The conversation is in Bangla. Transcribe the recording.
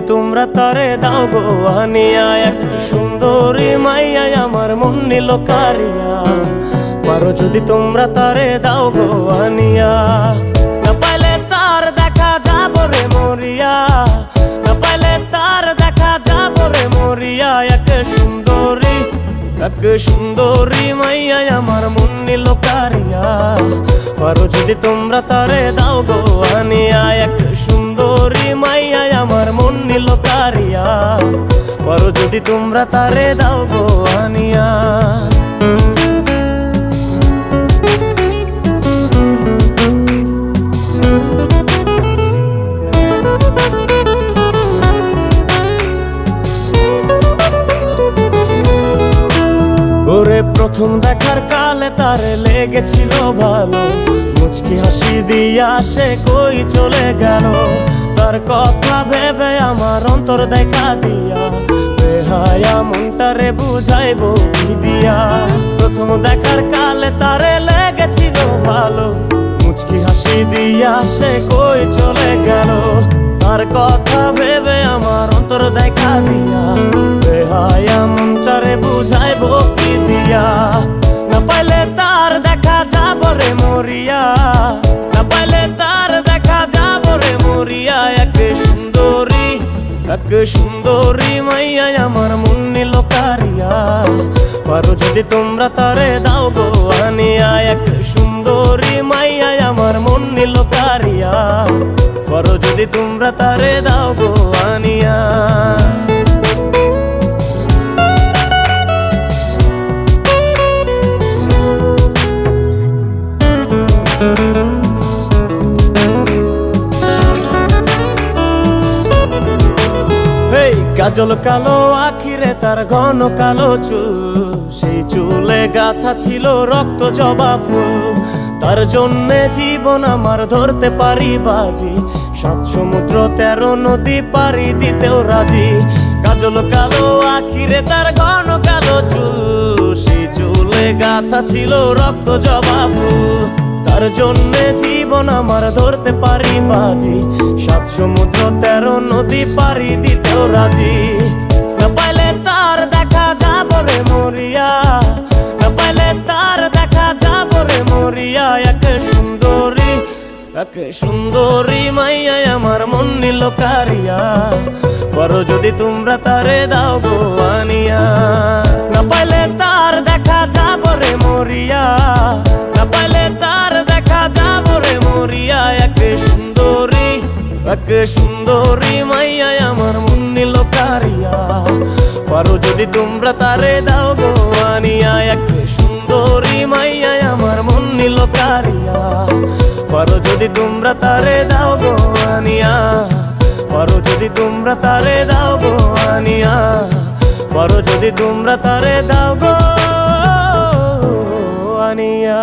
তোমরা তারে দাও গো আনিয়া, এক সুন্দরী মাইয়া আমার মন নিল কারিয়া। পারো যদি তোমরা তারে দাও গো আনিয়া, না পাইলে তার দেখা যাব রে মরিয়া, না পাইলে তার দেখা যাব রে মরিয়া। এক সুন্দরী মাইয়া আমার মন নিল কারিয়া। পারো যদি তোমরা তারে দাও গো আনিয়া, এক সুন্দরী মাইয়া আমার মন নিল কারিয়া। পারো যদি তোমরা তারে দাও গো আনিয়া। ওরে প্রথম দেখার কালে তারে লেগেছিল ভালো, মুচকি হাসি দিয়া সে কই চলে গেল। তার কথা ভেবে আমার অন্তর দেখা দিয়া, বেহায়া মনটারে বুঝাইবো কি দিয়া। প্রথম দেখার কালে তারে লেগেছিল ভালো, মুচকি হাসি দিয়া সে কই চলে গেল। তার কথা ভেবে আমার অন্তর দেখা দিয়া, বেহায়া মনটারে বুঝাইবো কি দিয়া। না পাইলে তার দেখা যাব রে মরিয়া, না পাইলে তার দেখা যাব রে মরিয়া। এক সুন্দরী মাইয়া আমার মন নিল কারিয়া। পারো যদি তোমরা তারে দাও গো আনিয়া, এক সুন্দরী মাইয়া আমার মন নিল কারিয়া। পারো যদি তোমরা তারে দাও গো আনিয়া। কাজল কালো আখিরে তার ঘন কালো চুল, সেই চুলে গাথা ছিল রক্ত জবা ফুল। তার জন্যে জীবন আমার ধরতে পারি বাজি, ৭ সমুদ্র ১৩ নদী পারি দিতেও রাজি। কাজল কালো আখিরে তার ঘন কালো চুল, সেই চুলে গাথা ছিল রক্ত জবা ফুল। তার জন্যে জীবন আমার ধরতে পারি বাজি, ৭ সমুদ্র ১৩ নদী পারি দিতেও রাজি। না পাইলে তার দেখা যাব রে মরিয়া, না পাইলে তার দেখা যাব রে মরিয়া। এক সুন্দরী মাইয়া আমার মন নিল কারিয়া। পারো যদি তোমরা তারে দাও গো আনিয়া, না পাইলে তার দেখা যাব রে মরিয়া, না পাইলে তার দেখা যাব রে মরিয়া। এক সুন্দরী মাইয়া আমার মন নিল কারিয়া। পারো যদি তোমরা তারে দাও গো আনিয়া, এক সুন্দরী মাইয়া আমার মন নিল কারিয়া। পারো যদি তোমরা তারে দাও গো আনিয়া, পারো যদি তোমরা তারে দাও গো আনিয়া। পারো যদি তোমরা তারে দাও গো আনিয়া।